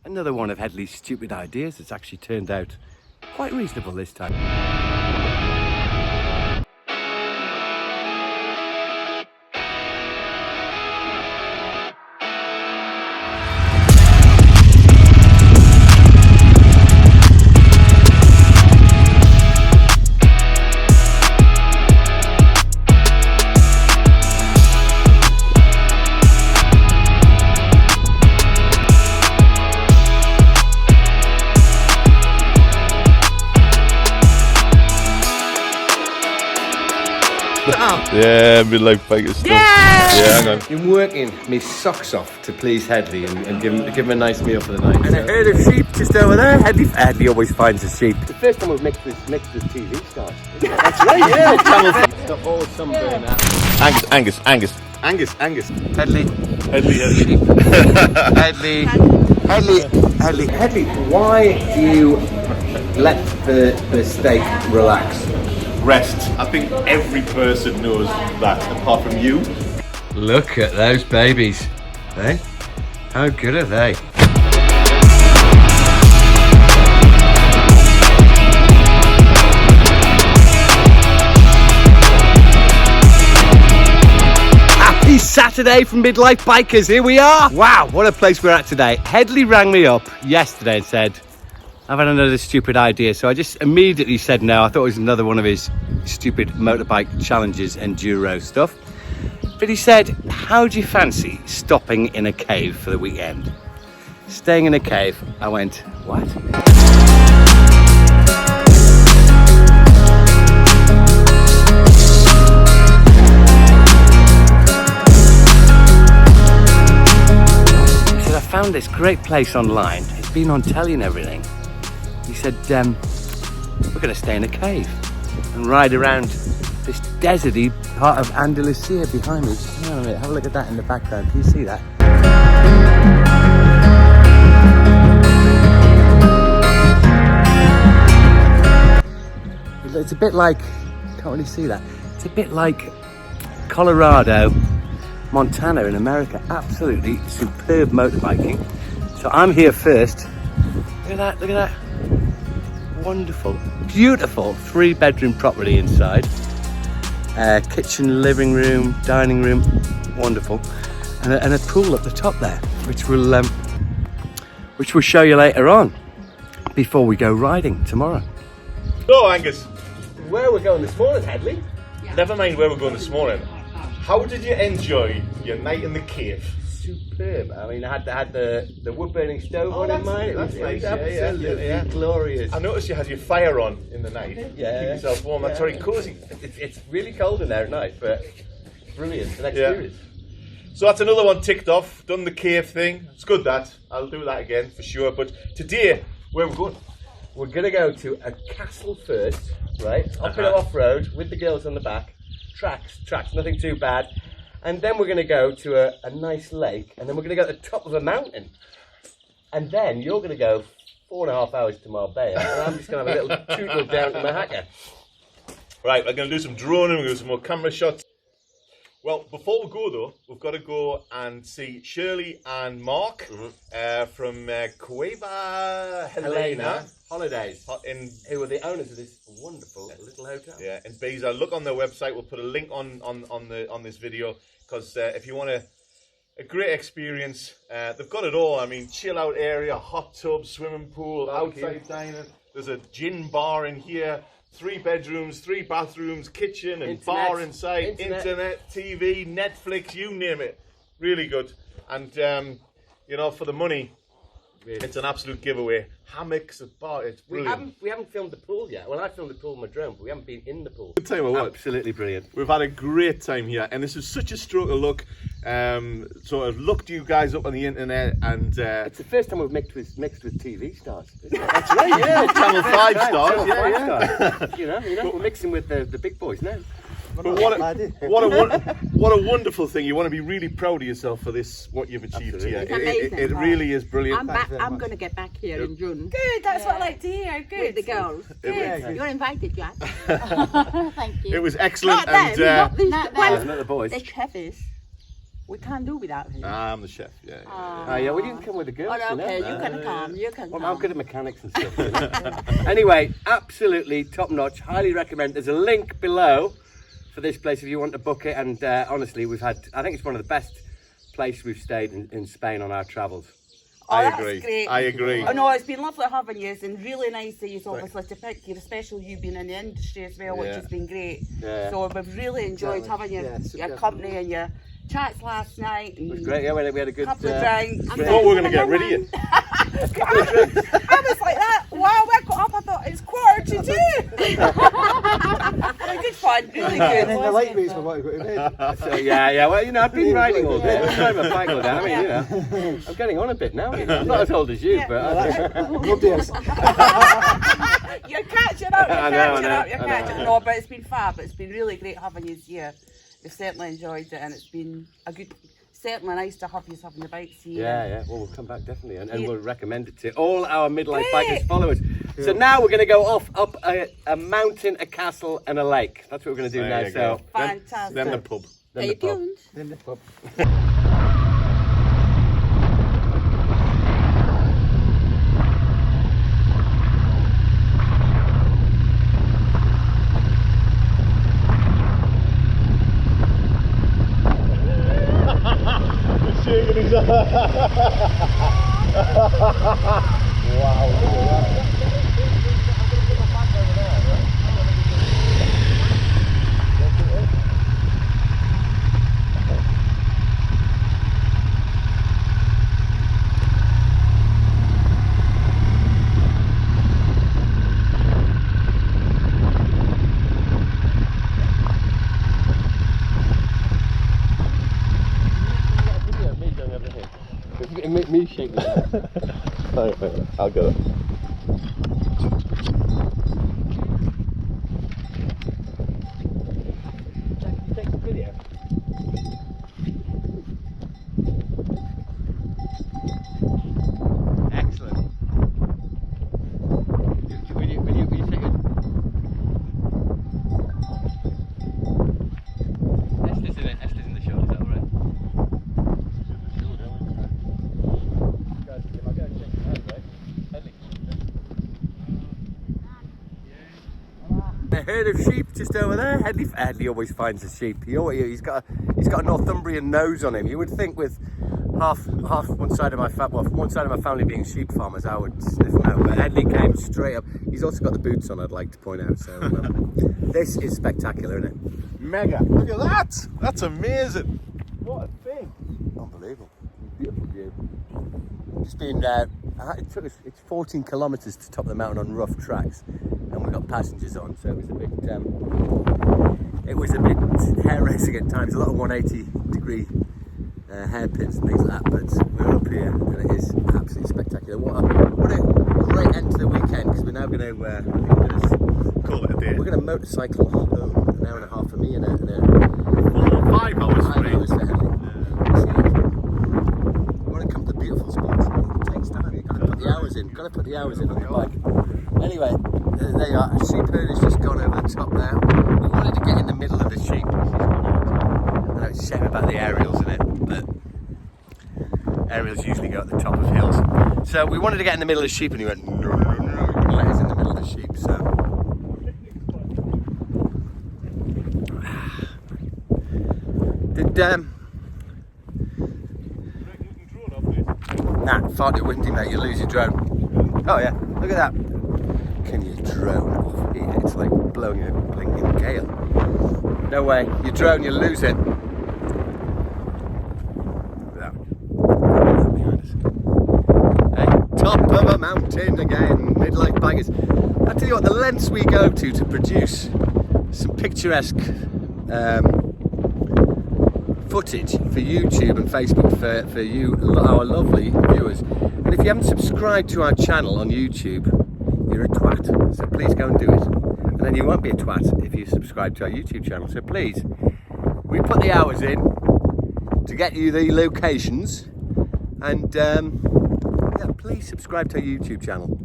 Another one of Headley's stupid ideas that's actually turned out quite reasonable this time. Yeah, midlife bikers stuff. Yeah! Yeah, hang on. Been working me socks off to please Headley and give him a nice meal for the night. And I heard of sheep just over there. Headley always finds a sheep. The first time we've mixed the TV stars. That's right, yeah. Stop all sunburn out. Angus. Headley. Headley. Headley, why do you let the steak relax? Rest. I think every person knows that, apart from you. Look at those babies, eh? How good are they? Happy Saturday from Midlife Bikers, here we are! Wow, what a place we're at today. Headley rang me up yesterday and said, I've had another stupid idea, so I just immediately said no. I thought it was another one of his stupid motorbike challenges, enduro stuff. But he said, how do you fancy stopping in a cave for the weekend? Staying in a cave. I went, what? He said, I found this great place online. It's been on telly and everything. He said, we're going to stay in a cave and ride around this deserty part of Andalucia behind me. Hang on a minute, have a look at that in the background. Can you see that? It's a bit like, can't really see that. It's a bit like Colorado, Montana in America. Absolutely superb motorbiking. So I'm here first. Look at that. Wonderful, beautiful 3-bedroom property inside. Kitchen, living room, dining room, wonderful. And a pool at the top there, which we'll show you later on before we go riding tomorrow. So, Angus, Where we're going this morning, Headley? never mind where we're going this morning. How did you enjoy your night in the cave? Superb. I mean, I had the wood burning stove on in mind. It was nice. absolutely glorious. I noticed you had your fire on in the night. Yeah. Keep yourself warm. That's very cosy. It's really cold in there at night, but brilliant. An experience. So that's another one ticked off. Done the cave thing. It's good that. I'll do that again for sure. But today, where we're going? We're going to go to a castle first, right? Up and off-road with the girls on the back. Tracks, nothing too bad. And then we're going to go to a nice lake, and then we're going to go to the top of a mountain. And then you're going to go 4.5 hours to Marbella, and I'm just going to have a little tootle down to Mahaca. Right, we're going to do some droning, we're going to do some more camera shots. Well, before we go though, we've got to go and see Shirley and Mark from Cuevas Helena Holidays, who are the owners of this wonderful little hotel. Yeah, in Baza. Look on their website. We'll put a link on this video because if you want a great experience, they've got it all. I mean, chill out area, hot tub, swimming pool, outside dining. There's a gin bar in here. 3 bedrooms, 3 bathrooms, kitchen and bar inside, internet, TV, Netflix, you name it. Really good. And, you know, for the money, it's an absolute giveaway. Hammocks, a bar, it's brilliant. We haven't filmed the pool yet. Well, I filmed the pool with my drone, but we haven't been in the pool. I'll tell you what, absolutely brilliant. We've had a great time here, and this is such a stroke of luck. So I've looked you guys up on the internet, and it's the first time we've mixed with TV stars. That's right, yeah, Channel 5 stars. Stars. You know, we're mixing with the big boys now. But what a wonderful thing. You want to be really proud of yourself for this, what you've achieved here. It really is brilliant. I'm going to get back here in June. Good, that's what I like to hear. Good. With the girls. Good. You're invited, Jack. Thank you. It was excellent. Not and the Not the boys. The chef is. We can't do without him. I'm the chef. Yeah. Oh yeah, well you can come with the girls. Oh, okay, you know? you can come. You can Well, come. I'm good at mechanics and stuff. You know? Anyway, absolutely top notch. Highly recommend. There's a link below for this place if you want to book it. And honestly, I think it's one of the best places we've stayed in Spain on our travels. Oh, I that's agree. great. I agree. Oh no, it's been lovely having you, and really nice of you obviously to pick you, especially you being in the industry as well, which Yeah. has been great. Yeah. So we've really enjoyed having your company and your chats last night. It was great. Yeah, we had a good. Couple of drinks. I thought we were going to get rid of you. I was like that. Wow, I got up. I thought it's 1:45. Good fun, really good. And then the light race for what I got to bed. So yeah. Well, you know, I've been riding all day. I've been riding my bike all day. I mean, you know, I'm getting on a bit now. You know. I'm not as old as you, but. Nobody else. You're catching up. I know. No, but it's been fab. It's been really great having you here. We've certainly enjoyed it, and it's been certainly nice to have you having the bikes here. Yeah. Well, we'll come back definitely, and we'll recommend it to all our midlife Great. bikers followers. So now we're going to go up a mountain, a castle, and a lake. That's what we're going to do There now. you So go. Fantastic. Then the pub. then Stay the pub. tuned. Then the pub. Make me shake that. I'll go. Take the video. Excellent. Will you take it? Esther's in the shot, is that alright? A herd of sheep just over there. Headley always finds a sheep. He's got a Northumbrian nose on him. You would think with half one side of my family being sheep farmers, I would sniff him out. But Headley came straight up. He's also got the boots on, I'd like to point out. So this is spectacular, isn't it? Mega. Look at that. That's amazing. What a thing. Unbelievable. Beautiful view. Just been, it's 14 kilometres to top of the mountain on rough tracks, and we got passengers on, so it was a bit hair racing at times. A lot of 180-degree hairpins and things like that, but we're up here, and it is absolutely spectacular. What a great end to the weekend, because we're now going to Call it a day. we're going to motorcycle home, an hour and a half for me and 5 hours for 5 me. hours for Henley. You want to come to the beautiful spots, it takes time. You've got to put the hours in. Got to put the hours in on the bike. Anyway, there you are. A sheep herd has just gone over the top now. We wanted to get in the middle of the sheep. I know it's a shame about the aerials in it, but aerials usually go at the top of hills. So we wanted to get in the middle of the sheep, and he went, no, you're going to let us in the middle of the sheep. So nah, far too windy, mate. You lose your drone. Oh yeah, look at that. Can you drone off here? It's like blowing a blinking gale. No way. You drone, you lose it. Look at that behind us. Hey, top of a mountain again. Midlife bikers. I tell you what, the lengths we go to produce some picturesque footage for YouTube and Facebook for you, our lovely viewers. And if you haven't subscribed to our channel on YouTube, you're a twat. So please go and do it. And then you won't be a twat if you subscribe to our YouTube channel. So please, we put the hours in to get you the locations. And yeah, please subscribe to our YouTube channel.